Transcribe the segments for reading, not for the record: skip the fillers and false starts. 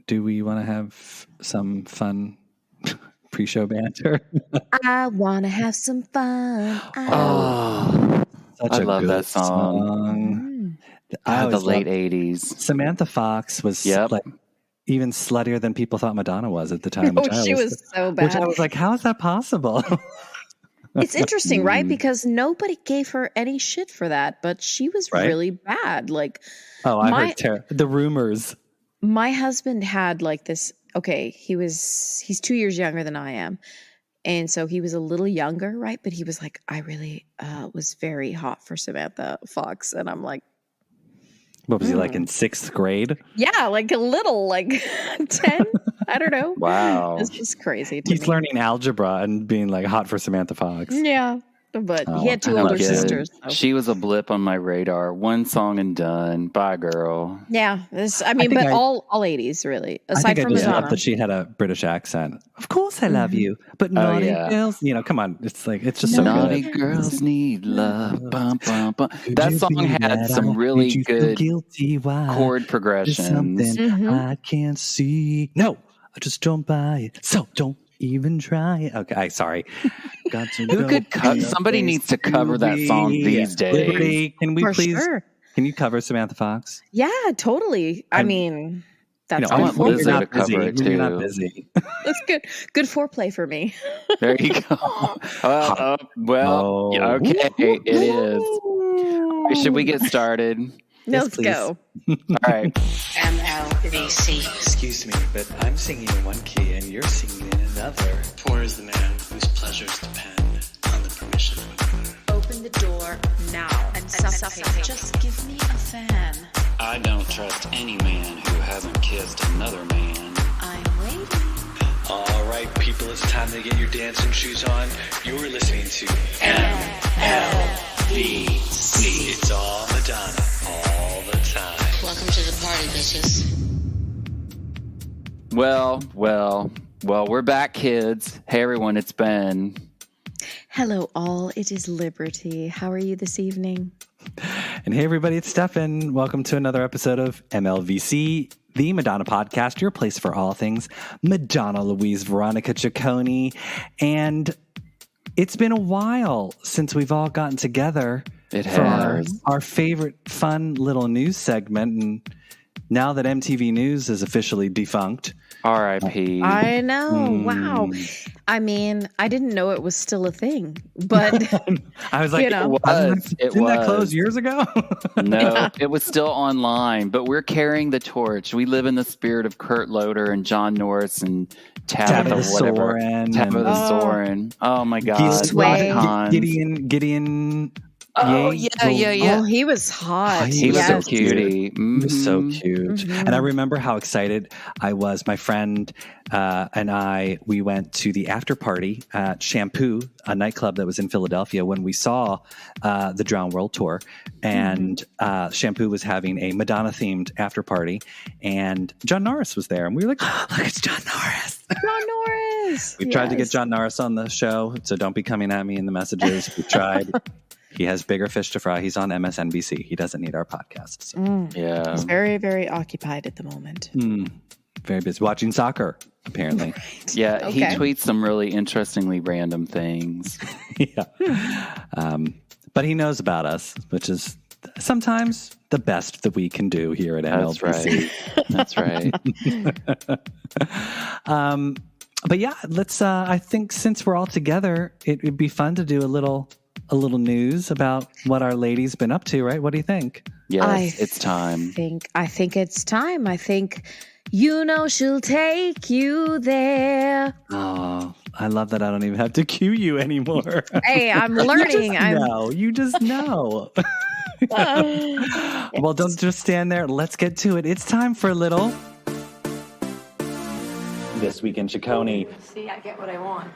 do we want to have some fun pre-show banter? I want to have some fun. Such I love good that song. The late 80s. Samantha Fox was like even sluttier than people thought Madonna was at the time. She was so bad. Which I was like, how is that possible? It's interesting, right? Because nobody gave her any shit for that, but she was really bad. Like, I heard the rumors. My husband had like this. Okay, he's 2 years younger than I am, and so he was a little younger, right? But he was like, I really was very hot for Samantha Fox, and I'm like, what was he like in 6th grade? Yeah, like a little, like 10. I don't know. Wow. It's just crazy to He's me. learning algebra and being like hot for Samantha Fox. Yeah, but he had 2 older sisters. So. She was a blip on my radar. One song and done. Bye, girl. Yeah, all 80s, really. Aside from Madonna. Love that she had a British accent. Of course I love you, but naughty girls, come on. It's just so good. Naughty girls need love. Bum, bum, bum. That song had some really good chord progressions. I can't see. No, I just don't buy it. So don't even try. Okay, sorry. Somebody needs to cover that song these days. Liberty, can we please? Sure. Can you cover Samantha Fox? Yeah, totally. I mean, that's I want Lizzo to cover it too. You're not busy. That's good. Good foreplay for me. There you go. Okay, it is. Should we get started? Let's go. All right. MLVC. Excuse me, but I'm singing in one key and you're singing in another. Poor is the man whose pleasures depend on the permission of another. Open the door now and suffocate. Just give me a fan. I don't trust any man who hasn't kissed another man. I'm waiting. All right, people, it's time to get your dancing shoes on. You're listening to MLVC. It's all Madonna, all the time. Welcome to the party, bitches. Well, we're back, kids. Hey, everyone, it's Ben. Hello, all. It is Liberty. How are you this evening? And hey, everybody, it's Stefan. Welcome to another episode of MLVC, the Madonna podcast, your place for all things Madonna, Louise, Veronica Ciccone. And it's been a while since we've all gotten together for our favorite fun little news segment. And now that MTV News is officially defunct. R.I.P. I know. Wow. I mean, I didn't know it was still a thing, but I was like, It was. Didn't that close years ago? No, it was still online, but we're carrying the torch. We live in the spirit of Kurt Loder and John Norris and Tabitha Soren. Oh my God. Gideon. Oh, yeah. Oh, he was hot. He was so cutie. He was so cute. And I remember how excited I was. My friend and I, we went to the after party at Shampoo, a nightclub that was in Philadelphia, when we saw the Drown World Tour. And Shampoo was having a Madonna-themed after party. And John Norris was there. And we were like, oh, look, it's John Norris. John Norris. We tried to get John Norris on the show, so don't be coming at me in the messages. We tried. He has bigger fish to fry. He's on MSNBC. He doesn't need our podcast. So. Yeah. He's very, very occupied at the moment. Very busy watching soccer, apparently. Right. Yeah, Okay. he tweets some really interestingly random things. Yeah. But he knows about us, which is sometimes the best that we can do here at MLBC. That's right. But yeah, let's, I think since we're all together, it would be fun to do a little news about what our lady's been up to, right? What do you think? Yes, it's time. I think it's time. I think, she'll take you there. Oh, I love that I don't even have to cue you anymore. Hey, I'm learning. You just know. Well, don't just stand there. Let's get to it. It's time for a little This Week in Ciccone. See, I get what I want.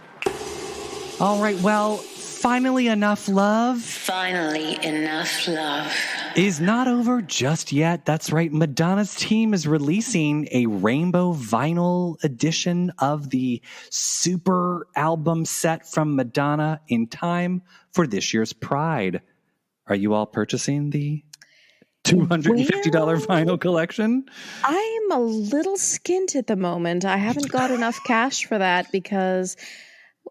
All right, well, finally enough love. Finally enough love. Is not over just yet. That's right. Madonna's team is releasing a rainbow vinyl edition of the super album set from Madonna in time for this year's Pride. Are you all purchasing the $250 vinyl collection? I am a little skint at the moment. I haven't got enough cash for that because,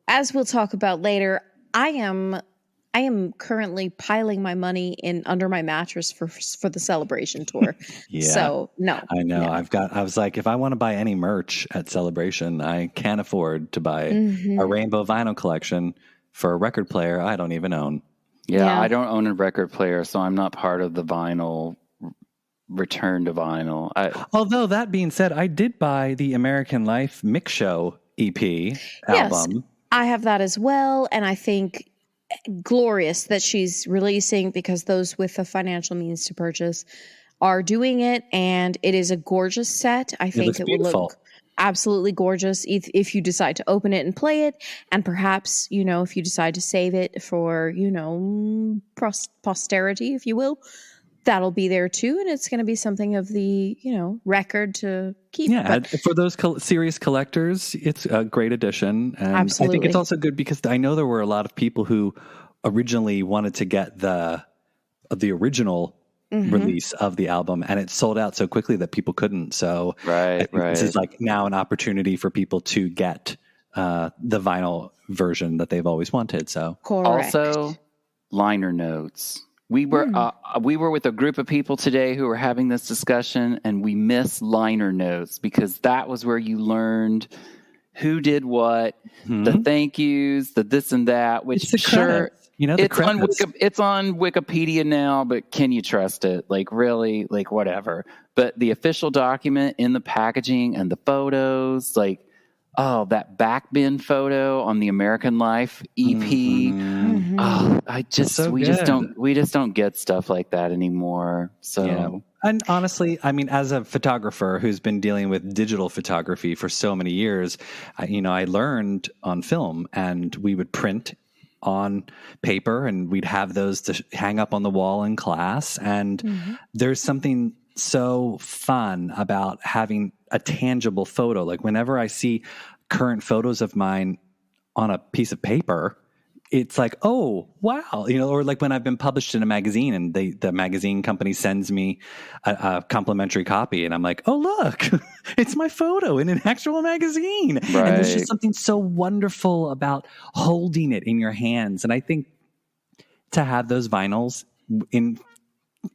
as we'll talk about later, I am currently piling my money in under my mattress for the Celebration tour. Yeah. So no, I know. no. I was like, if I want to buy any merch at Celebration, I can't afford to buy a rainbow vinyl collection for a record player I don't even own. Yeah, I don't own a record player, so I'm not part of the vinyl return to vinyl. Although that being said, I did buy the American Life Mix Show EP album. Yes, I have that as well, and I think glorious that she's releasing because those with the financial means to purchase are doing it, and it is a gorgeous set. I think it will look absolutely gorgeous if you decide to open it and play it, and perhaps, if you decide to save it for, posterity, if you will, that'll be there too, and it's going to be something of the, record to keep. Yeah, for those serious collectors, it's a great addition. And absolutely. I think it's also good because I know there were a lot of people who originally wanted to get the original release of the album, and it sold out so quickly that people couldn't. So this is like now an opportunity for people to get the vinyl version that they've always wanted. So correct. Also, liner notes. We were with a group of people today who were having this discussion, and we missed liner notes because that was where you learned who did what, the thank yous, the this and that, which sure. It's on Wikipedia now, but can you trust it? Like, really? Like, whatever. But the official document in the packaging and the photos, like, that back bin photo on the American Life EP. We just don't get stuff like that anymore. So. Yeah. And honestly, I mean, as a photographer who's been dealing with digital photography for so many years, I learned on film, and we would print on paper and we'd have those to hang up on the wall in class. And there's something so fun about having a tangible photo. Like whenever I see current photos of mine on a piece of paper, it's like, oh, wow. Or like when I've been published in a magazine and the magazine company sends me a complimentary copy and I'm like, oh, look, it's my photo in an actual magazine. Right. And there's just something so wonderful about holding it in your hands. And I think to have those vinyls in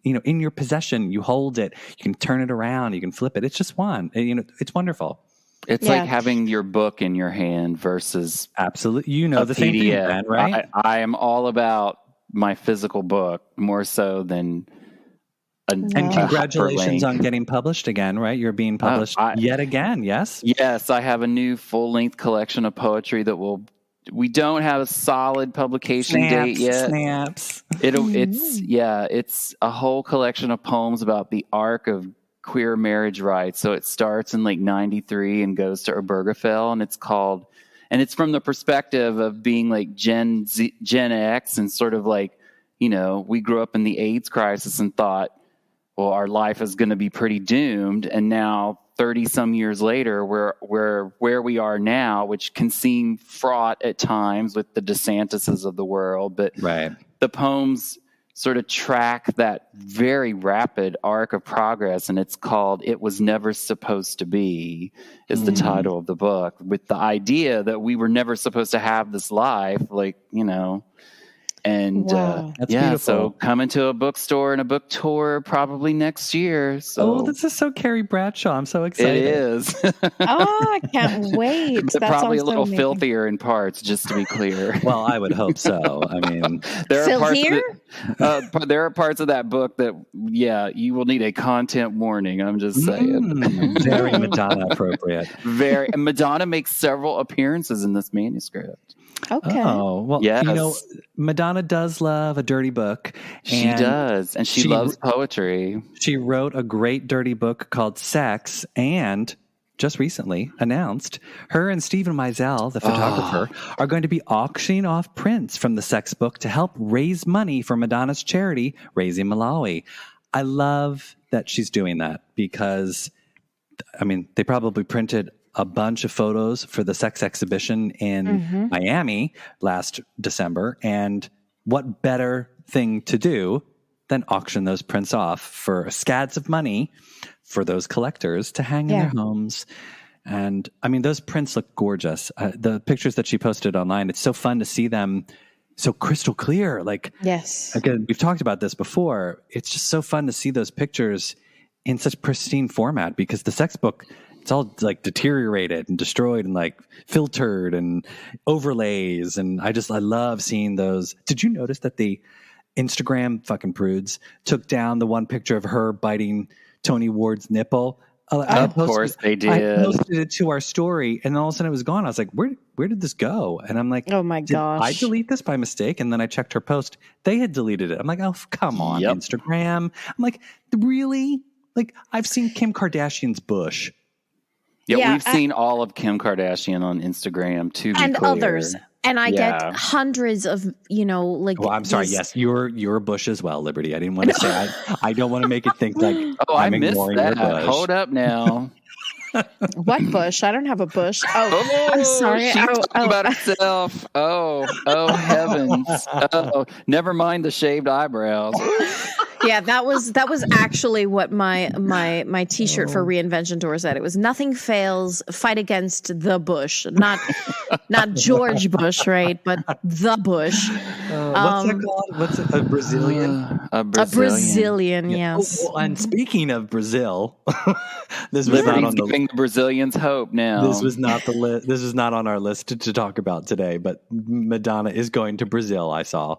your possession, you hold it, you can turn it around, you can flip it. It's just one, it's wonderful. It's like having your book in your hand versus absolutely, the same thing, Ben, right? I am all about my physical book more so than. And congratulations on getting published again, right? You're being published yet again, yes? Yes, I have a new full-length collection of poetry that we don't have a solid publication date yet. It's a whole collection of poems about the arc of queer marriage rights. So it starts in like 93 and goes to Obergefell, and it's from the perspective of being like Gen X, and sort of like, we grew up in the AIDS crisis and thought, well, our life is going to be pretty doomed. And now 30 some years later, we're where we are now, which can seem fraught at times with the DeSantises of the world. But the poems sort of track that very rapid arc of progress, and it's called It Was Never Supposed to Be, is the title of the book, with the idea that we were never supposed to have this life, and That's beautiful. So coming to a bookstore and a book tour probably next year. So. This is so Carrie Bradshaw. I'm so excited. It is. I can't wait. But probably a little filthier in parts, just to be clear. Well, I would hope so. I mean, there are parts of that book that, you will need a content warning. I'm just saying. Very Madonna appropriate. Very. And Madonna makes several appearances in this manuscript. Okay. Oh, well, yes. Madonna does love a dirty book. She does. And she loves poetry. She wrote a great dirty book called Sex, and just recently announced her and Stephen Meisel, the photographer, are going to be auctioning off prints from the sex book to help raise money for Madonna's charity, Raising Malawi. I love that she's doing that because, they probably printed a bunch of photos for the sex exhibition in Miami last December. And what better thing to do then auction those prints off for scads of money for those collectors to hang in their homes. And I mean, those prints look gorgeous. The pictures that she posted online, it's so fun to see them so crystal clear. Like, yes, again, we've talked about this before. It's just so fun to see those pictures in such pristine format, because the sex book, it's all like deteriorated and destroyed and like filtered and overlays. And I love seeing those. Did you notice that the Instagram fucking prudes took down the one picture of her biting Tony Ward's nipple? Of course they did. I posted it to our story, and all of a sudden it was gone. I was like, where did this go? And I'm like, oh my gosh, I delete this by mistake? And then I checked her post. They had deleted it. I'm like, oh, come on, Instagram. I'm like, really? Like, I've seen Kim Kardashian's bush. Yeah, we've seen all of Kim Kardashian on Instagram, to be and clear. others. And I get hundreds of, like. Well, I'm sorry. Yes, you're a bush as well, Liberty. I didn't want to say. I don't want to make it think like. I missed that. Hold up now. What bush? I don't have a bush. Oh, I'm sorry. She's talking about herself. Oh heavens. Oh, never mind the shaved eyebrows. Yeah, that was actually what my T-shirt for Reinvention Tour said. It was nothing fails, fight against the Bush, not George Bush, right? But the Bush. What's that called? What's it? A Brazilian? A Brazilian, yes. Oh, and speaking of Brazil, this was Liberty's not on giving the Brazilians hope now. This was not This is not on our list to talk about today. But Madonna is going to Brazil. I saw.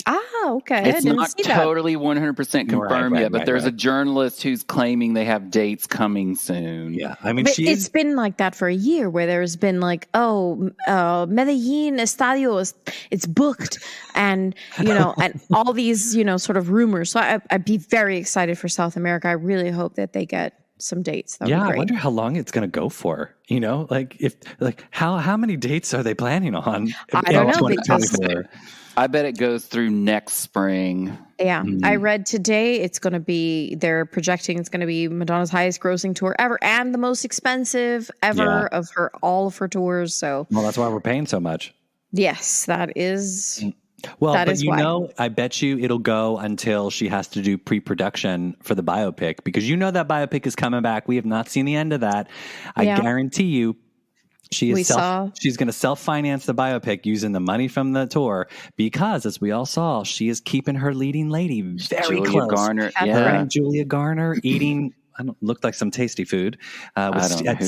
Ah, okay. It's not totally 100% confirmed yet, but there's a journalist who's claiming they have dates coming soon. Yeah, I mean, but it's been like that for a year, where there's been like, Medellin Estadio, it's booked, and and all these sort of rumors. So I'd be very excited for South America. I really hope that they get some dates. That'd be great. I wonder how long it's going to go for. How many dates are they planning on? I don't know. I bet it goes through next spring. Yeah. I read today they're projecting it's going to be Madonna's highest grossing tour ever and the most expensive ever of all of her tours. So, well, that's why we're paying so much. Yes, that is. Well, but I bet you it'll go until she has to do pre-production for the biopic, because that biopic is coming back. We have not seen the end of that. I guarantee you. She's going to self-finance the biopic using the money from the tour, because, as we all saw, she is keeping her leading lady very Julia close. Garner, Her and Julia Garner eating looked like some tasty food at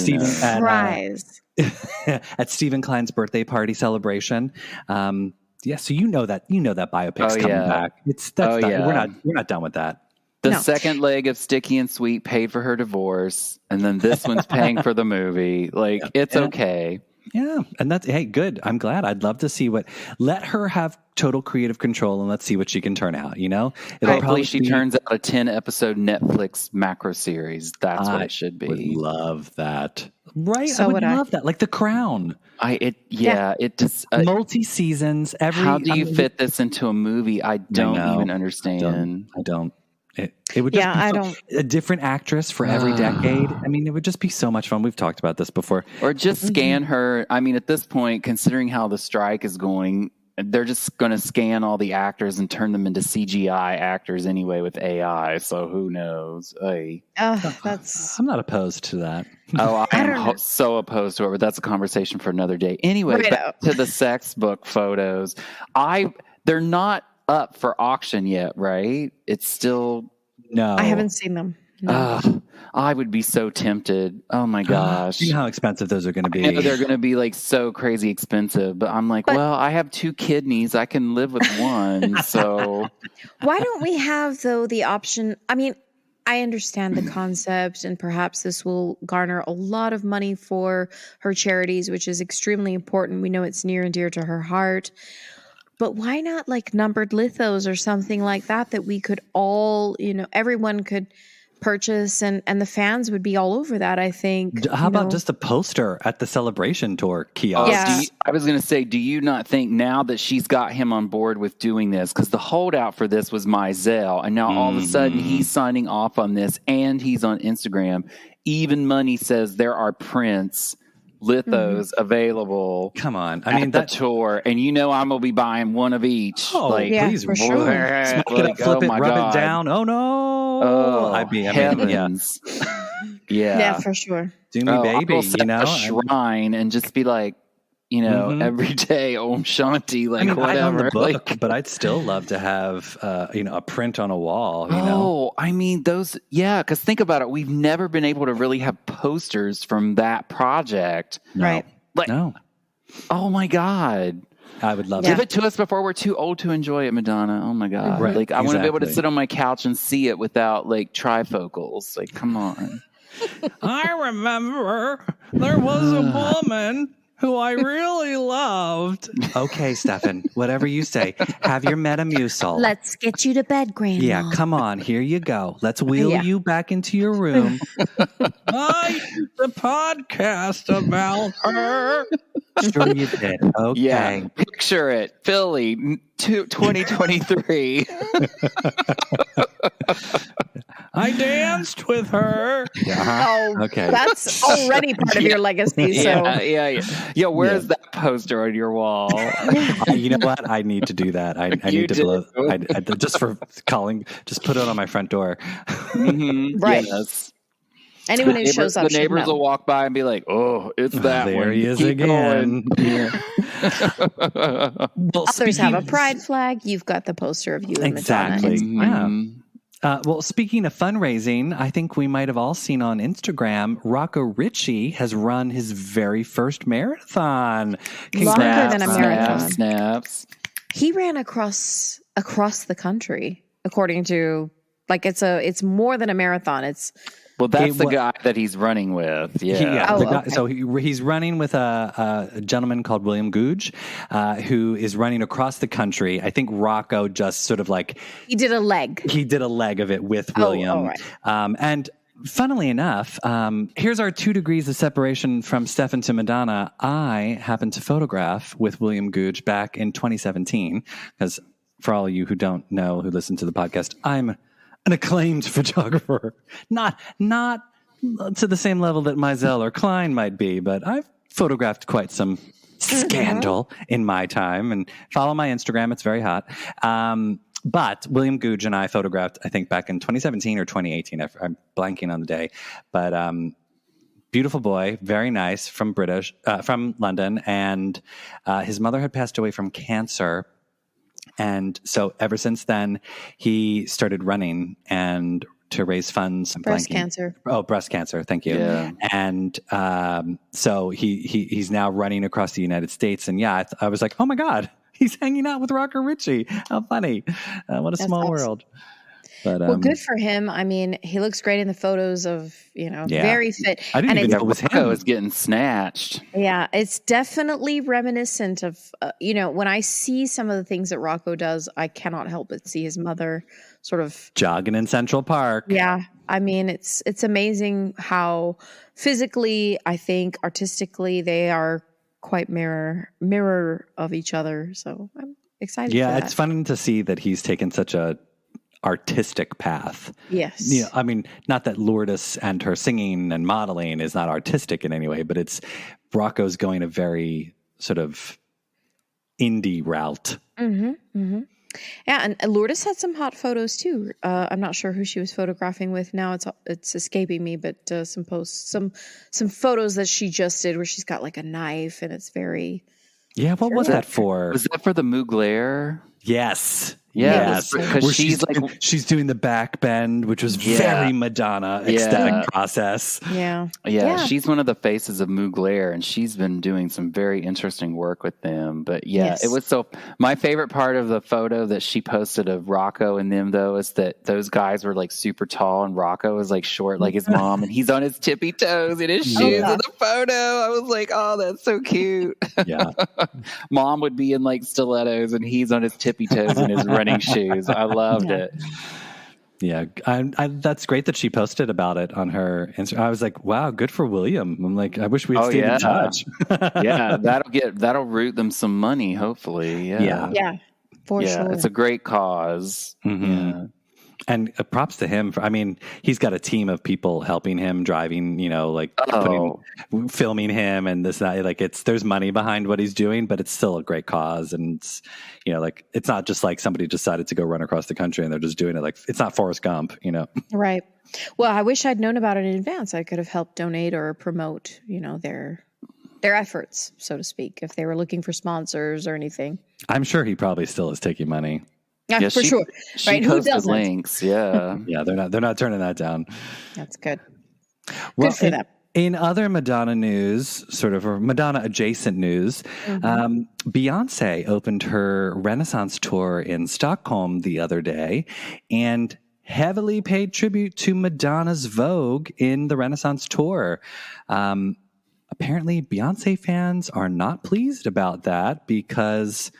Stephen Klein's birthday party celebration. So that biopic's coming back. We're not done with that. The second leg of Sticky and Sweet paid for her divorce, and then this one's paying for the movie. It's okay. Yeah, and that's good. I'm glad. I'd love to see let her have total creative control, and let's see what she can turn out. Hopefully she turns out a 10-episode Netflix macro series. That's what it should be. Would love that. Right? So I would love that. Like The Crown. It just multi seasons. How do you fit this into a movie? I don't even understand. I don't. It would just be a different actress for every decade. I mean, it would just be so much fun. We've talked about this before. Or just scan her. I mean, at this point, considering how the strike is going, they're just going to scan all the actors and turn them into CGI actors anyway with AI. So who knows? I'm not opposed to that. I'm so opposed to it, but that's a conversation for another day. Anyway, back to the sex book photos. They're not up for auction yet, right? It's still no. I haven't seen them. No. I would be so tempted. Oh my gosh! You know how expensive those are going to be. I know they're going to be so crazy expensive, but I'm like, well, I have 2 kidneys. I can live with one. So why don't we have the option? I mean, I understand the concept, and perhaps this will garner a lot of money for her charities, which is extremely important. We know it's near and dear to her heart. But why not numbered lithos or something like that we could all, everyone could purchase, and the fans would be all over that, I think. How about just a poster at the Celebration Tour kiosk? I was going to say, do you not think now that she's got him on board with doing this, because the holdout for this was Meisel, and now all of a sudden he's signing off on this and he's on Instagram. Even Money says there are prints lithos available. Come on. I I mean, mean, the that. tour, and I'm gonna be buying one of each. Oh, Yeah, please. for sure. Smack it up, flip it, my rub God. it down. Oh, no. Oh, I mean, yeah. heavens. Yeah, for sure. Do me, I baby. will set a shrine and just be like, every day, Om Shanti, like I mean, I own whatever. the book, but I'd still love to have, a print on a wall, Oh, I mean, those, because think about it. We've never been able to really have posters from that project. No. Right. Like, No. oh my God. I would love Give it. it to us before we're too old to enjoy it, Madonna. Oh my God. Right, Like, I want to be able to exactly. sit on my couch and see it without like trifocals. Like, come on. I remember there was a woman who I really loved. Okay, Stefan, whatever you say. Have your Metamucil. Let's get you to bed, Grandma. Yeah, come on. Here you go. Let's wheel you back into your room. I used a podcast about her. Sure you did. Okay. Yeah. Picture it. Philly, 2023. I danced with her. Oh, Okay. that's already part of your legacy. So Yeah, where's that poster on your wall? You know what? I need to do that. I need to blow. Just for calling, just put it on my front door. right. Yes. Anyone who shows up, the neighbors should know. will walk by and be like, "Oh, it's that there one." he is Keep again. going. Yeah. Well, Others have a pride flag. You've got the poster of you and Exactly. Madonna. Yeah. Well, speaking of fundraising, I think we might have all seen on Instagram, Rocco Ritchie has run his very first marathon. Longer than a marathon. Snaps. He ran across the country, according to it's more than a marathon. Well, that's the guy that he's running with. Yeah. Okay. So he's running with a gentleman called William Googe, who is running across the country. I think Rocco just sort of like He did a leg of it with William. all right. And funnily enough, here's our 2 degrees of separation from Stefan to Madonna. I happened to photograph with William Googe back in 2017, because for all of you who don't know, who listen to the podcast, I'm an acclaimed photographer, not to the same level that Meisel or Klein might be, but I've photographed quite some scandal in my time. And follow my Instagram; it's very hot. But William Googe and I photographed, I think, back in 2017 or 2018. I'm blanking on the day, but beautiful boy, very nice, from London, and his mother had passed away from cancer. And so ever since then, he started running and to raise funds. breast cancer. Oh, breast cancer. Thank you. Yeah. And so he's now running across the United States. And yeah, I was like, oh my God, he's hanging out with Rocco Ritchie. How funny. What a That's small awesome. world. But, Well, good for him. I mean, he looks great in the photos of, very fit. I didn't even know it was Rocco him. is getting snatched. Yeah, it's definitely reminiscent of, when I see some of the things that Rocco does, I cannot help but see his mother sort of Jogging in Central Park. Yeah, I mean, it's amazing how physically, I think, artistically, they are quite mirror of each other. So I'm excited. Yeah, for that. it's fun to see that he's taken such a artistic path. Yes. Yeah, I mean, not that Lourdes and her singing and modeling is not artistic in any way, but it's Rocco's going a very sort of indie route. Yeah, and Lourdes had some hot photos too. I'm not sure who she was photographing with now. It's escaping me, but some posts, some photos that she just did where she's got like a knife, and it's very. Yeah, what was that for? Was that for the Mugler? Yes. Yes, because Where she's doing the back bend, which was very Madonna ecstatic process. Yeah. She's one of the faces of Mugler, and she's been doing some very interesting work with them. But it was my favorite part of the photo that she posted of Rocco and them, though, is that those guys were like super tall, and Rocco was like short like his mom, and he's on his tippy toes in his shoes in the photo. I was like, oh, that's so cute. Yeah. Mom would be in like stilettos, and he's on his tippy toes in his running shoes. I loved it. Yeah, that's great that she posted about it on her Instagram. I was like, wow, good for William. I'm like, I wish we'd stayed in touch. Yeah, that'll root them some money, hopefully. Yeah, for sure. It's a great cause. Mm-hmm. Yeah. And props to him. I mean, he's got a team of people helping him, driving, filming him and this, that. Like there's money behind what he's doing, but it's still a great cause. And it's, it's not just like somebody decided to go run across the country and they're just doing it. Like it's not Forrest Gump, Right. Well, I wish I'd known about it in advance. I could have helped donate or promote, their efforts, so to speak, if they were looking for sponsors or anything. I'm sure he probably still is taking money. Yeah, for sure. Right? Who doesn't? Links, yeah. Yeah, they're not turning that down. That's good. Well, good for them. In other Madonna news, sort of Madonna adjacent news, Beyonce opened her Renaissance tour in Stockholm the other day and heavily paid tribute to Madonna's Vogue in the Renaissance tour. Apparently, Beyonce fans are not pleased about that because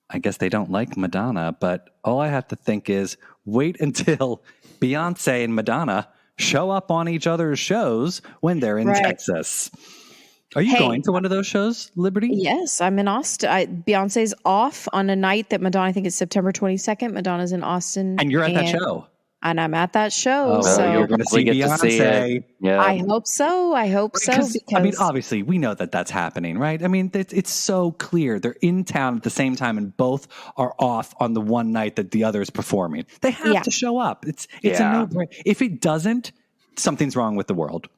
I guess they don't like Madonna, but all I have to think is wait until Beyonce and Madonna show up on each other's shows when they're in Texas. Are you going to one of those shows, Liberty? Yes, I'm in Austin. Beyonce's off on a night that Madonna, I think it's September 22nd. Madonna's in Austin. And you're at that show. And I'm at that show. Oh, so you're going to see Beyonce. Yeah. I hope so. Because, I mean, obviously, we know that that's happening, right? I mean, it's so clear. They're in town at the same time, and both are off on the one night that the other is performing. They have to show up. It's a no-brainer. If it doesn't, something's wrong with the world.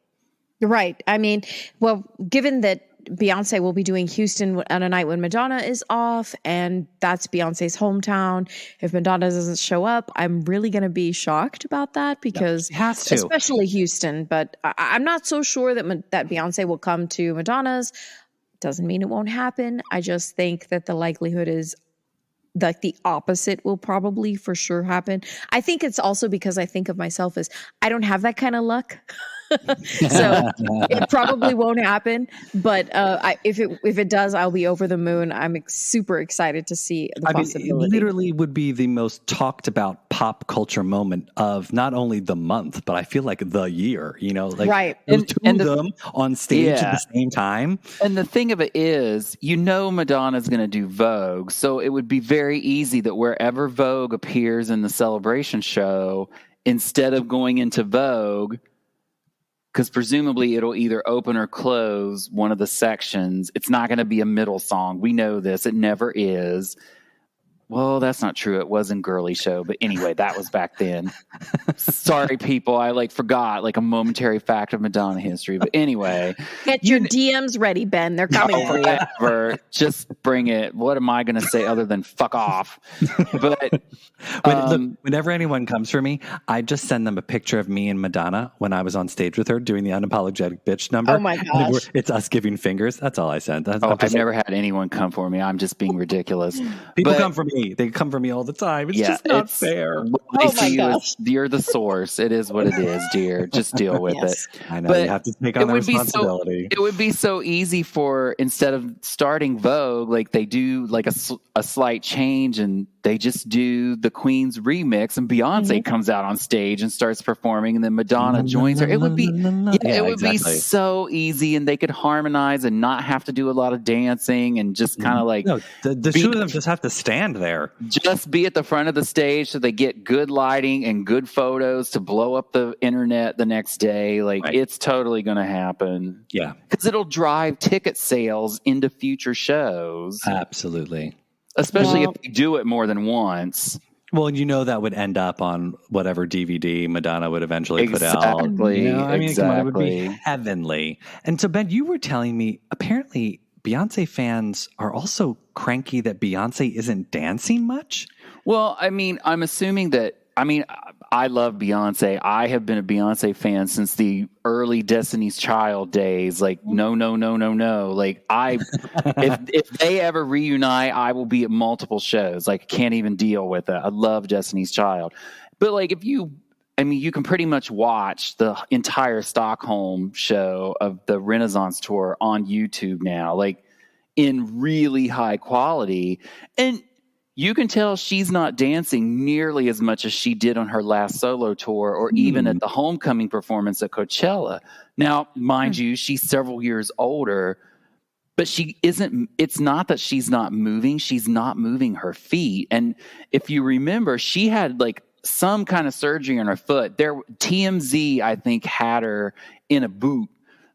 Right. I mean, well, given that Beyonce will be doing Houston on a night when Madonna is off, and that's Beyonce's hometown. If Madonna doesn't show up, I'm really going to be shocked about that because it has to. Especially Houston. But I'm not so sure that Beyonce will come to Madonna's. Doesn't mean it won't happen. I just think that the likelihood is like the opposite will probably for sure happen. I think it's also because I think of myself as I don't have that kind of luck. So it probably won't happen, but if it does, I'll be over the moon. I'm super excited to see the possibility. It literally would be the most talked about pop culture moment of not only the month, but I feel like the year. Right? And two of them on stage at the same time. And the thing of it is, Madonna's going to do Vogue, so it would be very easy that wherever Vogue appears in the celebration show, instead of going into Vogue. Because presumably it'll either open or close one of the sections. It's not going to be a middle song. We know this. It never is. Well, that's not true. It was in Girly Show. But anyway, that was back then. Sorry, people. I forgot a momentary fact of Madonna history. But anyway. Get your DMs ready, Ben. They're coming for you. Whatever. Just bring it. What am I going to say other than fuck off? But whenever anyone comes for me, I just send them a picture of me and Madonna when I was on stage with her doing the unapologetic bitch number. Oh my gosh. It's us giving fingers. That's all I sent. I've never had anyone come for me. I'm just being ridiculous. People come for me. They come for me all the time. It's just not fair. Oh my gosh. You're the source. It is what it is, dear. Just deal with it. I know. You have to take on the responsibility. It would be so easy for, instead of starting Vogue, they do a slight change and they just do the Queen's remix and Beyonce comes out on stage and starts performing and then Madonna joins her. It would be be so easy and they could harmonize and not have to do a lot of dancing and just kind of the two of them just have to stand there. Just be at the front of the stage so they get good lighting and good photos to blow up the internet the next day. It's totally going to happen. Yeah. Because it'll drive ticket sales into future shows. Absolutely. Especially if you do it more than once. Well, that would end up on whatever DVD Madonna would eventually put out. Exactly. It would be heavenly. And so, Ben, you were telling me, apparently Beyonce fans are also cranky that Beyonce isn't dancing much? Well, I'm assuming that, I love Beyonce. I have been a Beyonce fan since the early Destiny's Child days. No. If they ever reunite, I will be at multiple shows. Can't even deal with it. I love Destiny's Child. But if you can pretty much watch the entire Stockholm show of the Renaissance tour on YouTube now, in really high quality. And you can tell she's not dancing nearly as much as she did on her last solo tour or even at the homecoming performance at Coachella. Now, mind you, she's several years older, but she isn't. It's not that she's not moving. She's not moving her feet. And if you remember, she had some kind of surgery on her foot. TMZ, I think, had her in a boot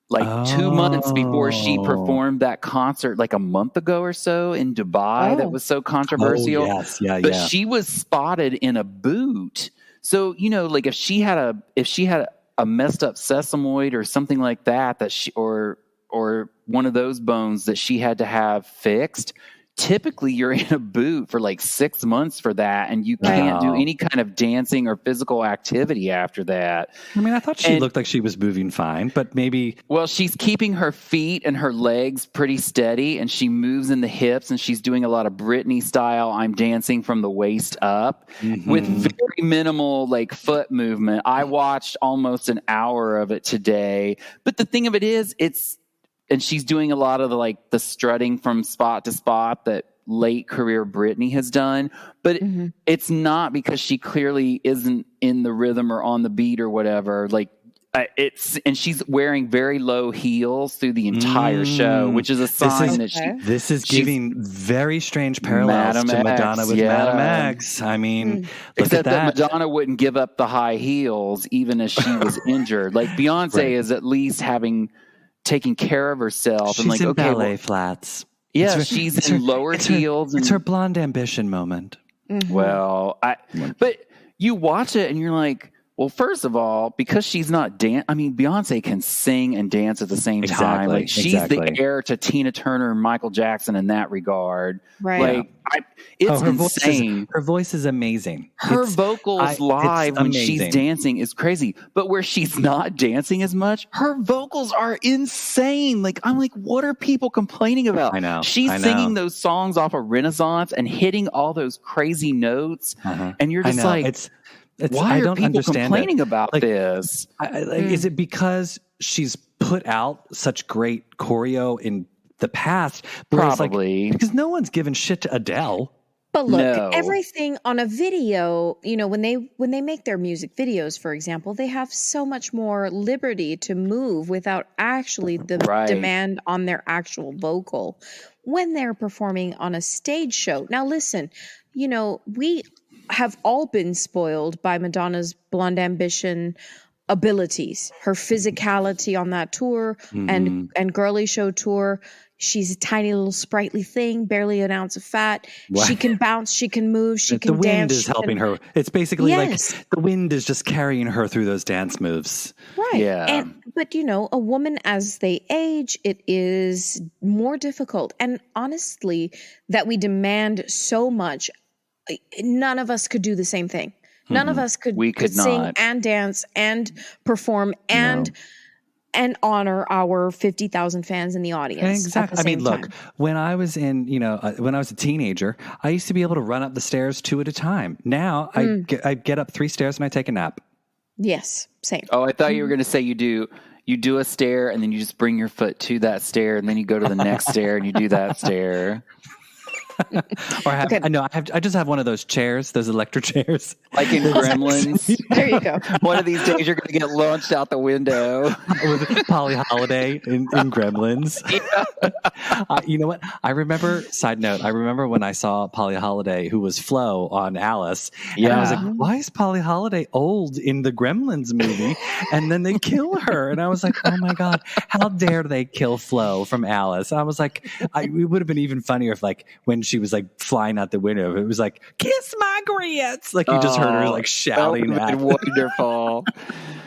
like 2 months before she performed that concert, like a month ago or so in Dubai. That was so controversial. Yes, yeah, but she was spotted in a boot. So, you know, like if she had a messed up sesamoid or something like that, or one of those bones that she had to have fixed, typically you're in a boot for like 6 months for that, and you can't do any kind of dancing or physical activity after that. I mean, I thought she looked like she was moving fine, but maybe... Well, she's keeping her feet and her legs pretty steady, and she moves in the hips, and she's doing a lot of Britney style, I'm dancing from the waist up, with very minimal like foot movement. I watched almost an hour of it today, but the thing of it is, and she's doing a lot of the strutting from spot to spot that late career Britney has done, but it's not because she clearly isn't in the rhythm or on the beat or whatever. And she's wearing very low heels through the entire show, which is a sign this is giving very strange parallels to Madonna with Madame X. I mean, except that Madonna wouldn't give up the high heels even as she was injured. Like Beyonce is at least taking care of herself. She's and like, in okay, ballet flats. Yeah, she's in lower heels. It's her blonde ambition moment. Well, but you watch it and you're like, well, first of all, because she's not Beyonce can sing and dance at the same time. Like she's the heir to Tina Turner and Michael Jackson in that regard. Right. Like it's her insane. Her voice is amazing. Her vocals live when she's dancing is crazy. But where she's not dancing as much, her vocals are insane. Like I'm like, what are people complaining about? I know. She's singing those songs off of Renaissance and hitting all those crazy notes. And you're just like, why are people complaining about this? Is it because she's put out such great choreo in the past? Probably. Because no one's given shit to Adele. But look, everything on a video, you know, when they make their music videos, for example, they have so much more liberty to move without actually the demand on their actual vocal when they're performing on a stage show. Now, listen, you know, we have all been spoiled by Madonna's Blonde Ambition abilities, her physicality on that tour and girly show tour. She's a tiny little sprightly thing, barely an ounce of fat. She can bounce, she can move, she can dance. The wind is helping her. It's basically like the wind is just carrying her through those dance moves. Right. Yeah. But, you know, a woman as they age, it is more difficult. And honestly, that we demand so much, none of us could do the same thing. None of us could sing and dance and perform and honor our 50,000 fans in the audience. Exactly. I mean, look, when I was when I was a teenager, I used to be able to run up the stairs 2 at a time. Now I get up 3 stairs and I take a nap. Yes, same. Oh, I thought you were going to say you do a stair and then you just bring your foot to that stair and then you go to the next stair and you do that stair. I just have one of those chairs, those electric chairs. Like in Gremlins. There you go. One of these days you're going to get launched out the window. With Polly Holiday in Gremlins. You know what? Side note, I remember when I saw Polly Holiday, who was Flo on Alice. And I was like, why is Polly Holiday old in the Gremlins movie? And then they kill her. And I was like, oh my God, how dare they kill Flo from Alice? And I was like, it would have been even funnier if when she was flying out the window, it was like, kiss my grits. Like you just heard her shouting at wonderful.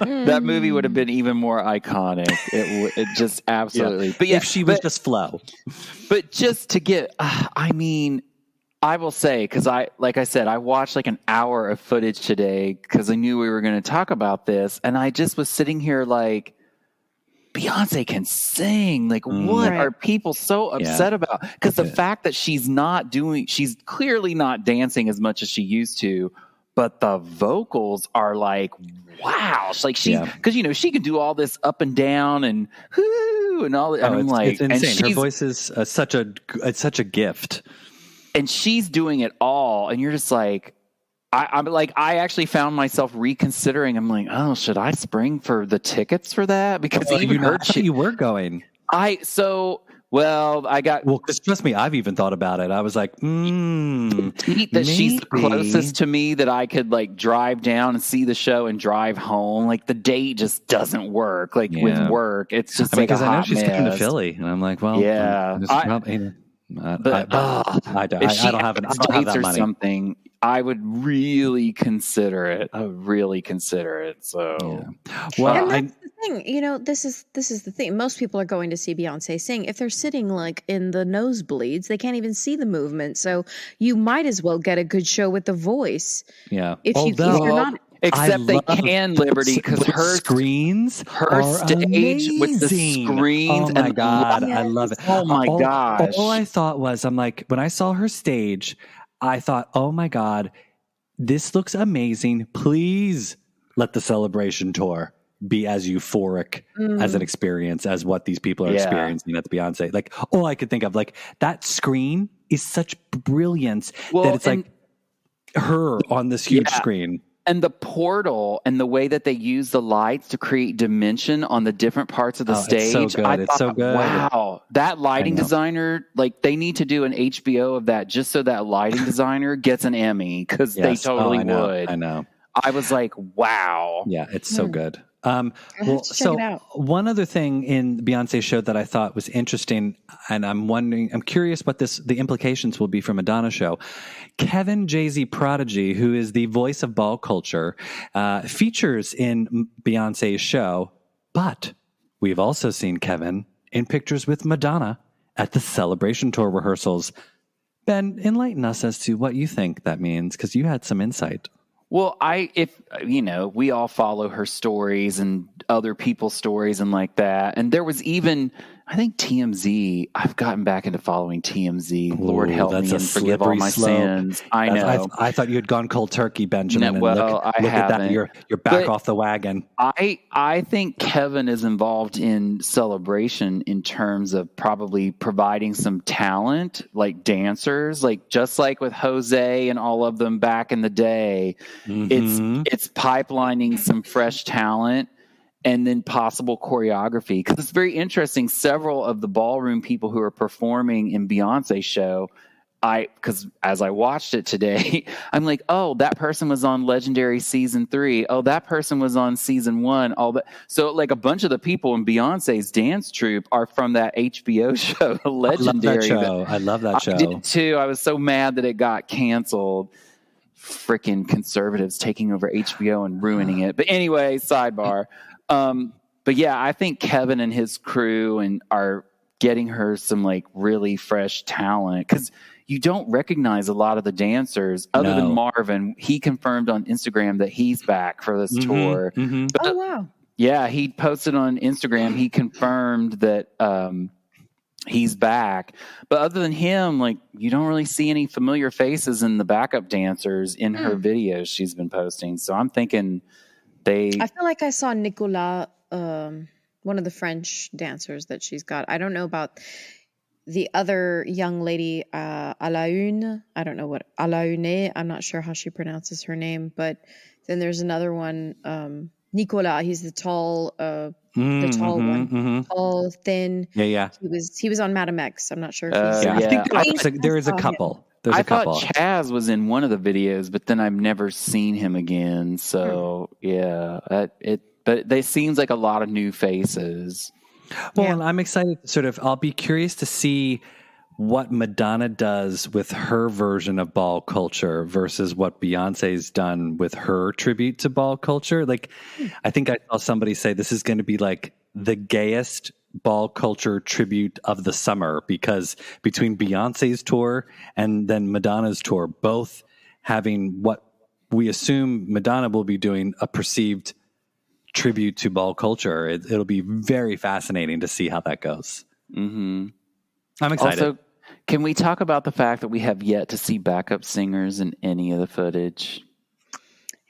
That movie would have been even more iconic. It just absolutely. Yeah. But if she was just Flo. But just to get, I will say, because like I said, I watched an hour of footage today because I knew we were going to talk about this. And I just was sitting here Beyonce can sing. What are people so upset about? Because the fact that she's clearly not dancing as much as she used to, but the vocals are wow. Because she can do all this up and down and whoo and all that. It's insane. Her voice is such a gift, and she's doing it all. And you're just I actually found myself reconsidering. I'm like, oh, should I spring for the tickets for that? Because you were going. Well, because trust me, I've even thought about it. I was like, that she's the closest to me that I could like drive down and see the show and drive home. Like the date just doesn't work. Like with work, it's just because I know she's coming to Philly, and I'm like, well, yeah. I don't have that money. Something, I would really consider it. So, well, and that's the thing. You know, this is the thing. Most people are going to see Beyonce sing. If they're sitting like in the nosebleeds, they can't even see the movement. So you might as well get a good show with the voice. Yeah. If you're not. Except they can, Liberty, because her screens, her stage amazing. With the screens. Oh my God, I love it. Oh my gosh! All I thought was, I'm like, when I saw her stage, I thought, oh my God, this looks amazing. Please let the celebration tour be as euphoric as an experience as what these people are experiencing at the Beyonce. Like, all I could think of, like, that screen is such brilliance that it's like her on this huge screen. And the portal and the way that they use the lights to create dimension on the different parts of the stage. It's so good. It's so good. Wow. That lighting designer, like they need to do an HBO of that just so that lighting designer gets an Emmy because they totally would. I know. I was like, wow. Yeah, it's so good. One other thing in Beyonce's show that I thought was interesting, and I'm curious what the implications will be for Madonna's show. Kevin Jay-Z Prodigy, who is the voice of ball culture, features in Beyonce's show, but we've also seen Kevin in pictures with Madonna at the Celebration Tour rehearsals. Ben, enlighten us as to what you think that means, because you had some insight. Well, we all follow her stories and other people's stories and like that. And there was even, I think TMZ, I've gotten back into following TMZ. Lord help me and forgive all my sins. I know. I thought you had gone cold turkey, Benjamin. No, well, I look haven't. at that. You're back off the wagon. I think Kevin is involved in Celebration in terms of probably providing some talent, like dancers, like just like with Jose and all of them back in the day. Mm-hmm. It's pipelining some fresh talent. And then possible choreography. Because it's very interesting. Several of the ballroom people who are performing in Beyonce's show, because as I watched it today, I'm like, oh, that person was on Legendary Season 3. Oh, that person was on Season 1. All that. So like a bunch of the people in Beyonce's dance troupe are from that HBO show, Legendary. I love that show. I did too. I was so mad that it got canceled. Freaking conservatives taking over HBO and ruining it. But anyway, sidebar. But yeah, I think Kevin and his crew are getting her some like really fresh talent because you don't recognize a lot of the dancers other than Marvin. He confirmed on Instagram that he's back for this tour. Mm-hmm. But, oh, wow. Yeah, he posted on Instagram. He confirmed that he's back. But other than him, like you don't really see any familiar faces in the backup dancers in her videos she's been posting. So I'm thinking I feel like I saw Nicolas, one of the French dancers that she's got. I don't know about the other young lady, Alaune. I don't know what Alaune. I'm not sure how she pronounces her name. But then there's another one, Nicolas. He's the tall, one, tall, thin. Yeah. He was on Madame X. I'm not sure if he's. I think there is a couple. I thought Chaz was in one of the videos, but then I've never seen him again. So but they seems like a lot of new faces. Well, and I'm excited. I'll be curious to see what Madonna does with her version of ball culture versus what Beyonce's done with her tribute to ball culture. Like, I think I saw somebody say this is going to be like the gayest ball culture tribute of the summer, because between Beyonce's tour and then Madonna's tour, both having what we assume Madonna will be doing, a perceived tribute to ball culture. It'll be very fascinating to see how that goes. Mm-hmm. I'm excited. Also, can we talk about the fact that we have yet to see backup singers in any of the footage?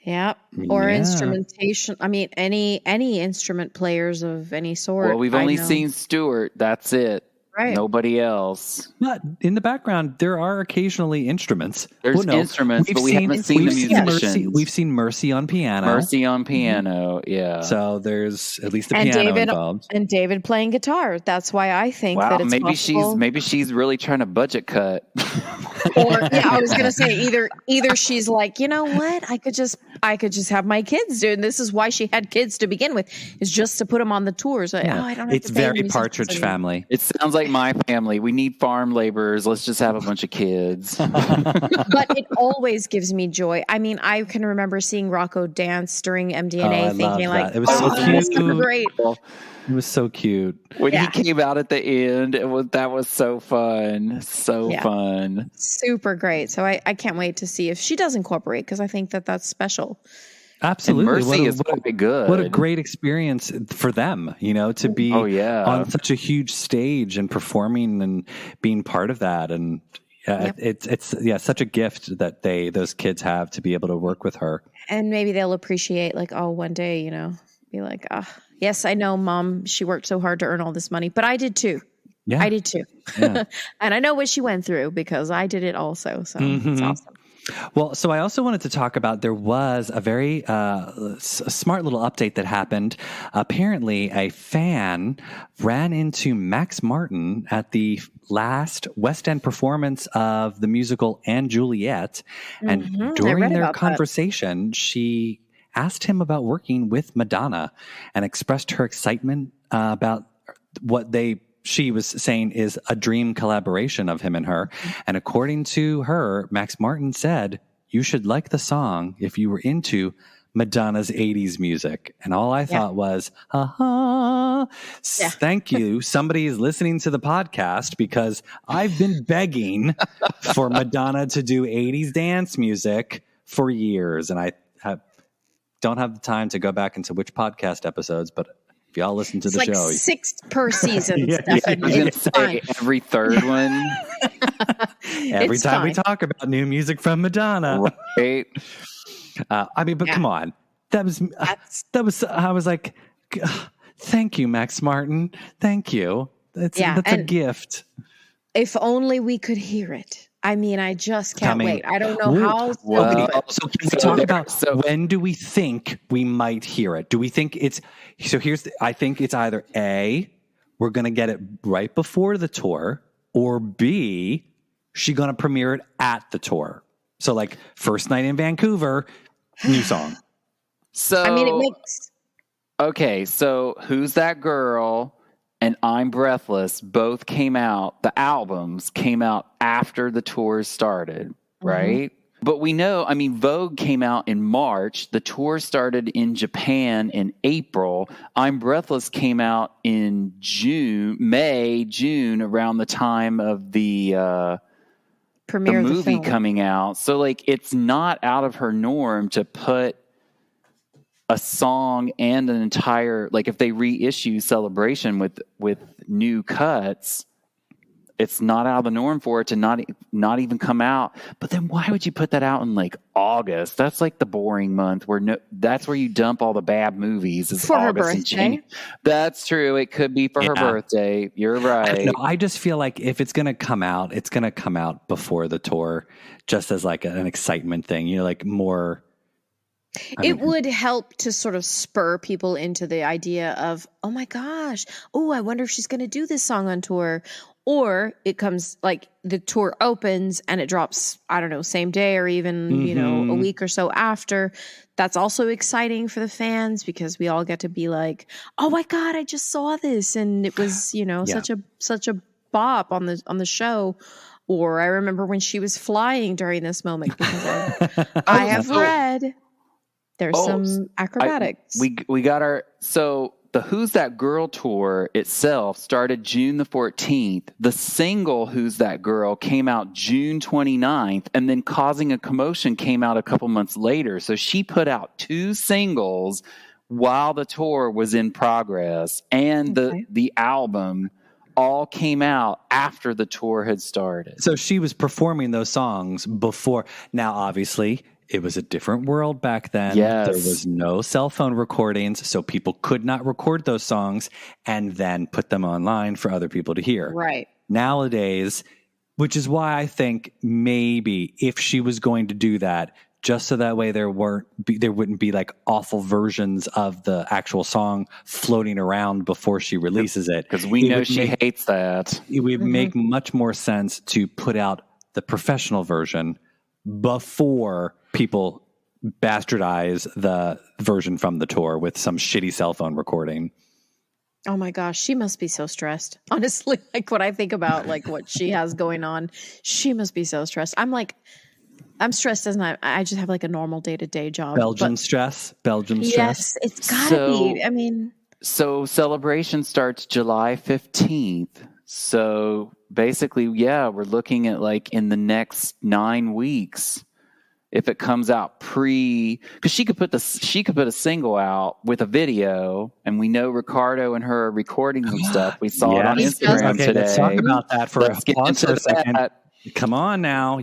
Yeah, or instrumentation. I mean, any instrument players of any sort. Well, we've only seen Stewart. That's it. Right. Nobody else. But in the background, there are occasionally instruments. There's instruments, but we haven't seen the musicians. We've seen Mercy on piano. Mercy on piano, yeah. So there's at least a piano involved. And David playing guitar. That's why I think that it's maybe she's really trying to budget cut. Or I was gonna say either she's like, you know what, I could just have my kids do it. And this is why she had kids to begin with, is just to put them on the tours. Like, I don't have it's to pay very Partridge Family. It sounds like my family. We need farm laborers. Let's just have a bunch of kids. But it always gives me joy. I mean, I can remember seeing Rocco dance during MDNA, thinking like, it was so cute. This is great. It was so cute. When he came out at the end, that was so fun. Fun. Super great. So I can't wait to see if she does incorporate, because I think that's special. Absolutely. And Mercy is quite good. What a great experience for them, to be on such a huge stage and performing and being part of that. And it's such a gift that those kids have to be able to work with her. And maybe they'll appreciate one day, be like, yes, I know, Mom, she worked so hard to earn all this money, but I did too. Yeah. I did too. Yeah. And I know what she went through because I did it also. So it's awesome. Well, so I also wanted to talk about, there was a very smart little update that happened. Apparently, a fan ran into Max Martin at the last West End performance of the musical *And Juliet*. And during their conversation, she asked him about working with Madonna and expressed her excitement about what she was saying is a dream collaboration of him and her. And according to her, Max Martin said, you should like the song if you were into Madonna's 80s music. And all I thought was, thank you. Somebody is listening to the podcast, because I've been begging for Madonna to do 80s dance music for years. And I don't have the time to go back into which podcast episodes, but if y'all listen to the show, 6 per season. I was going to say every third one. Every time we talk about new music from Madonna, right? But come on, that was. I was like, thank you, Max Martin. Thank you. That's a gift. If only we could hear it. I mean, I just can't wait. I don't know how. So can we talk about when do we think we might hear it? Do we think it's I think it's either A, we're going to get it right before the tour, or B, she's going to premiere it at the tour. So first night in Vancouver, new song. So it makes. Okay, so Who's That Girl and I'm Breathless both came out, the albums came out after the tours started, right? But we know, Vogue came out in March. The tour started in Japan in April. I'm Breathless came out in May, June, around the time of the premiere the of movie the coming out. So it's not out of her norm to put a song and an entire, if they reissue Celebration with new cuts, it's not out of the norm for it to not even come out. But then why would you put that out in August? That's the boring month that's where you dump all the bad movies. Is for August her birthday. That's true. It could be for her birthday. You're right. I just feel like if it's going to come out, it's going to come out before the tour, just as an excitement thing. More. It would help to sort of spur people into the idea of, oh my gosh, I wonder if she's going to do this song on tour. Or it comes the tour opens and it drops, I don't know, same day or even, a week or so after. That's also exciting for the fans, because we all get to be like, oh my God, I just saw this. And it was, such a bop on the show. Or I remember when she was flying during this moment, because I have read there's some acrobatics. We got so the Who's That Girl tour itself started June the 14th. The single Who's That Girl came out June 29th, and then Causing a Commotion came out a couple months later. So she put out 2 singles while the tour was in progress, and the album all came out after the tour had started. So she was performing those songs before. Now, obviously, it was a different world back then. Yes. There was no cell phone recordings, so people could not record those songs and then put them online for other people to hear. Right. Nowadays, which is why I think maybe if she was going to do that, just so that way there wouldn't be like awful versions of the actual song floating around before she releases it. Because we know she hates that. It would make much more sense to put out the professional version before people bastardize the version from the tour with some shitty cell phone recording. Oh my gosh, she must be so stressed. Honestly, like when I think about like what she has going on, she must be so stressed. I'm stressed as I just have like a normal day-to-day job. Belgian stress. Yes, it's gotta be. I mean, so celebration starts July 15th. So basically, yeah, we're looking at like in the next 9 weeks. If it comes out because she could put a single out with a video, and we know Ricardo and her are recording some stuff. We saw it on Instagram today. Let's talk about that for a second. That. Come on now,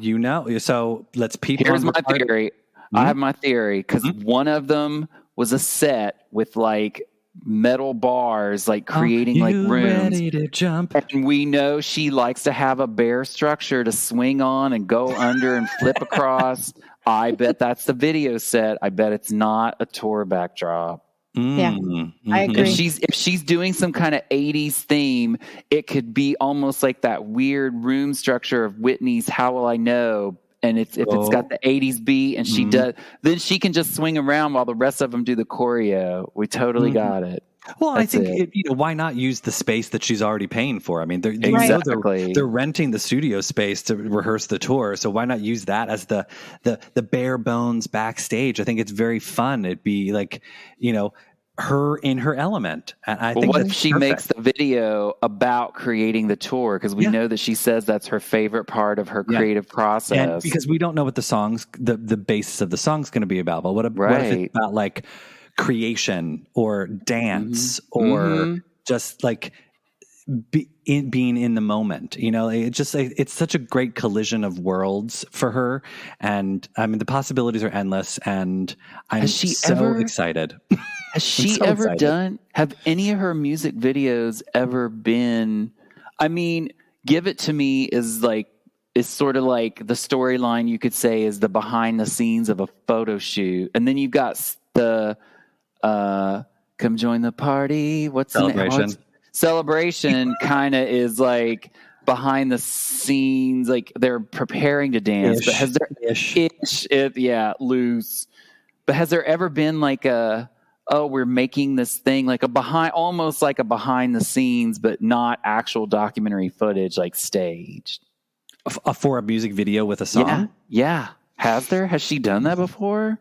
so let's peep. Here's my theory. I have my theory because one of them was a set with like metal bars, like creating like rooms. Ready to jump? And we know she likes to have a bare structure to swing on and go under and flip across. I bet that's the video set. I bet it's not a tour backdrop. Yeah, I agree. If she's doing some kind of 80s theme, it could be almost like that weird room structure of Whitney's How Will I Know? And if it's got the 80s beat and she does, then she can just swing around while the rest of them do the choreo. We totally got it. Well, I think why not use the space that she's already paying for? I mean, they're renting the studio space to rehearse the tour, so why not use that as the bare bones backstage? I think it's very fun. It'd be like, her in her element. And I think what if she makes the video about creating the tour? Because we know that she says that's her favorite part of her creative process. And because we don't know what the songs, the basis of the song's going to be about. But what if it's about like creation or dance or just like being in the moment? It's such a great collision of worlds for her. And I mean, the possibilities are endless, and I'm so excited. Has she ever have any of her music videos ever been, I mean, Give It To Me is sort of like the storyline, you could say, is the behind the scenes of a photo shoot. And then you've got the Come Join the Party. What's Celebration? Celebration kind of is like behind the scenes, like they're preparing to dance. But has there loose. But has there ever been like we're making this thing like almost like a behind the scenes, but not actual documentary footage, like staged for a music video with a song? Yeah. Has she done that before?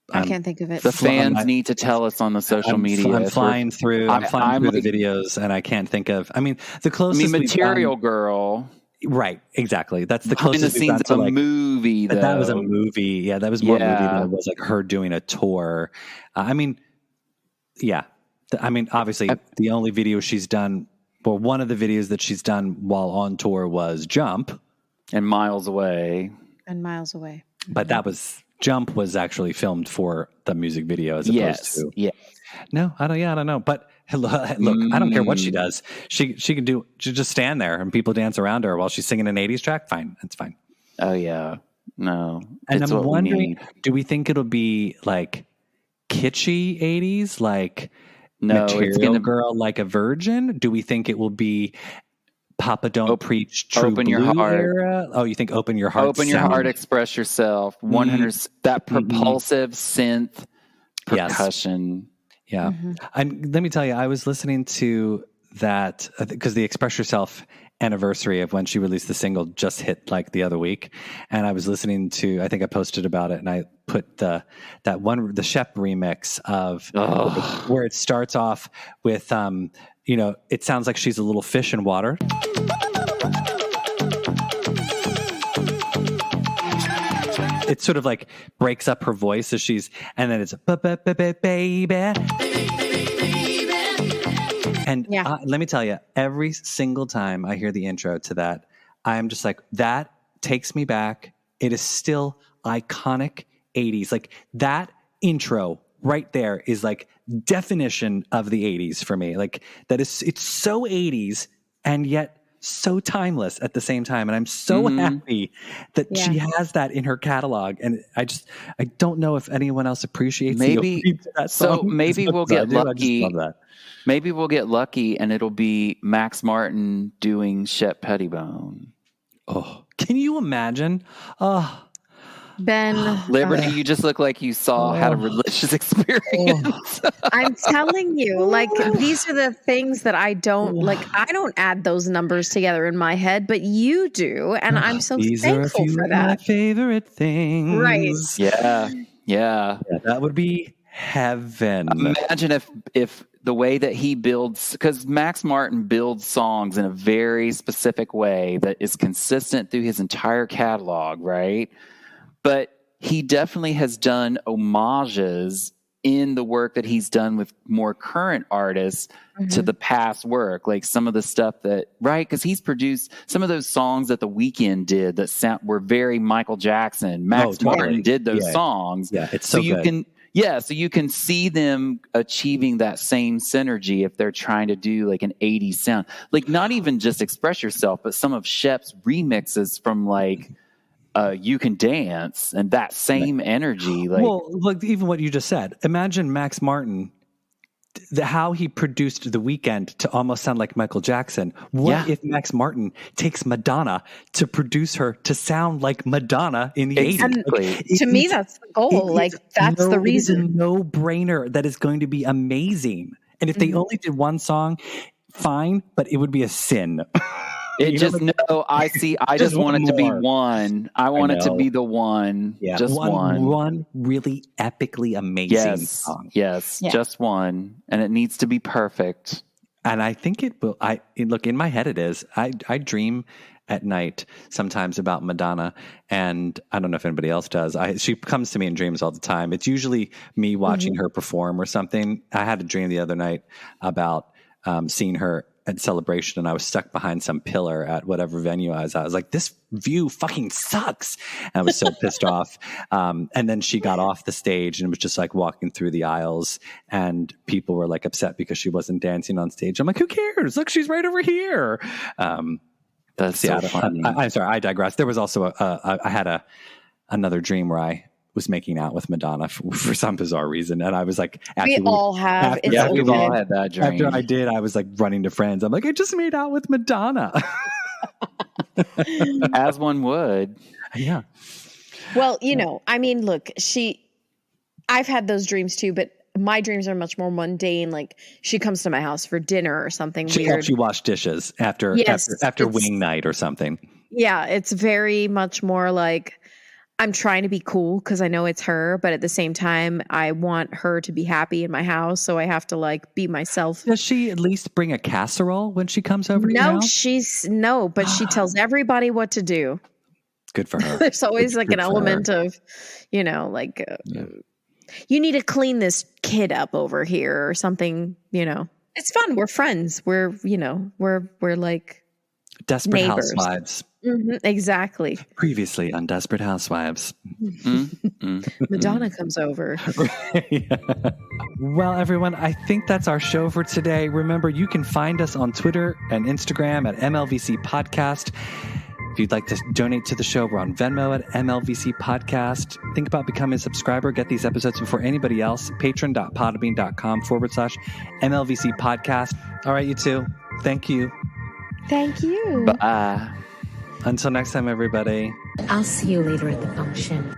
I can't think of it. The fans need to tell us on the social media. I'm flying through the videos, and I can't think of. I mean, the closest. Material Girl. Right, exactly. That's the behind closest the scenes of a movie. Though. That was a movie. Yeah, that was more movie than it was like her doing a tour. I mean, obviously, the only video she's done, or one of the videos that she's done while on tour, was Jump and Miles Away. But that was. Jump was actually filmed for the music video as opposed to. Yeah. No, I don't know. But look, I don't care what she does. She can just stand there and people dance around her while she's singing an 80s track. Fine. That's fine. Oh, yeah. No. And I'm wondering, do we think it'll be like kitschy 80s, like Material Girl, like a virgin? Do we think it will be Papa Don't Preach, True Open Blue Your Heart era? Oh, you think Open Your Heart? Open Your Heart, Express Yourself. 100, that propulsive synth percussion. Yeah. And let me tell you, I was listening to that because the Express Yourself anniversary of when she released the single just hit like the other week. And I was listening to, I think I posted about it, and I put the Shep remix of where it starts off with, it sounds like she's a little fish in water. It sort of like breaks up her voice as and then it's baby. And let me tell you, every single time I hear the intro to that, I'm just like, that takes me back. It is still iconic 80s. Like that intro right there is like definition of the 80s for me. Like that is, it's so 80s and yet so timeless at the same time. And I'm so happy that she has that in her catalog. And I don't know if anyone else appreciates that song. So maybe we'll get lucky. I just love that. Maybe we'll get lucky and it'll be Max Martin doing Shep Pettibone. Oh, can you imagine? Ben. Liberty, you just look like you had a religious experience. I'm telling you, like, these are the things that I don't, like, I don't add those numbers together in my head, but you do, and I'm so thankful for that. My favorite things. Right. Yeah. That would be heaven. Imagine if the way that he builds, because Max Martin builds songs in a very specific way that is consistent through his entire catalog, right? But he definitely has done homages in the work that he's done with more current artists to the past work. Like some of the stuff that, right? Because he's produced some of those songs that The Weeknd did that were very Michael Jackson. Max Martin did those songs. Yeah, it's so good. So you can see them achieving that same synergy if they're trying to do like an 80s sound. Like not even just Express Yourself, but some of Shep's remixes from like You Can Dance and that same energy. Like even what you just said. Imagine Max Martin, how he produced The Weeknd to almost sound like Michael Jackson. What if Max Martin takes Madonna to produce her to sound like Madonna in the 80s? Like, to me, that's the goal. Like that's the reason. It's a no-brainer that is going to be amazing. And if they only did one song, fine, but it would be a sin. I just want it to be one. I want it to be the one. Yeah. Just one. One really epically amazing song. Yes. Just one. And it needs to be perfect. And I think it will. Look, in my head it is. I dream at night sometimes about Madonna, and I don't know if anybody else does. She comes to me in dreams all the time. It's usually me watching her perform or something. I had a dream the other night about seeing her at Celebration, and I was stuck behind some pillar at whatever venue I was at. I was like, this view fucking sucks. And I was so pissed off. And then she got off the stage and was just like walking through the aisles, and people were like upset because she wasn't dancing on stage. I'm like, who cares? Look, she's right over here. That's so funny. I'm sorry, I digress. There was also I had another dream where I was making out with Madonna for some bizarre reason, and I was like, we've all had that dream. After I did, I was like running to friends. I'm like, I just made out with Madonna. As one would. Yeah. Well, I mean, look, I've had those dreams too, but my dreams are much more mundane. Like she comes to my house for dinner or something weird. She actually washed dishes after wing night or something. Yeah, it's very much more like I'm trying to be cool because I know it's her, but at the same time, I want her to be happy in my house, so I have to like be myself. Does she at least bring a casserole when she comes over to your house? But she tells everybody what to do. Good for her. There's always like an element of, you need to clean this kid up over here or something, It's fun. We're friends. We're like Desperate neighbors. Housewives. Mm-hmm, exactly. Previously on Desperate Housewives. Madonna comes over. Well, everyone, I think that's our show for today. Remember, you can find us on Twitter and Instagram at MLVC Podcast. If you'd like to donate to the show, we're on Venmo at MLVC Podcast. Think about becoming a subscriber. Get these episodes before anybody else. Patreon.podbean.com/MLVC Podcast. All right, you two. Thank you. Thank you. Bye. Until next time, everybody. I'll see you later at the function.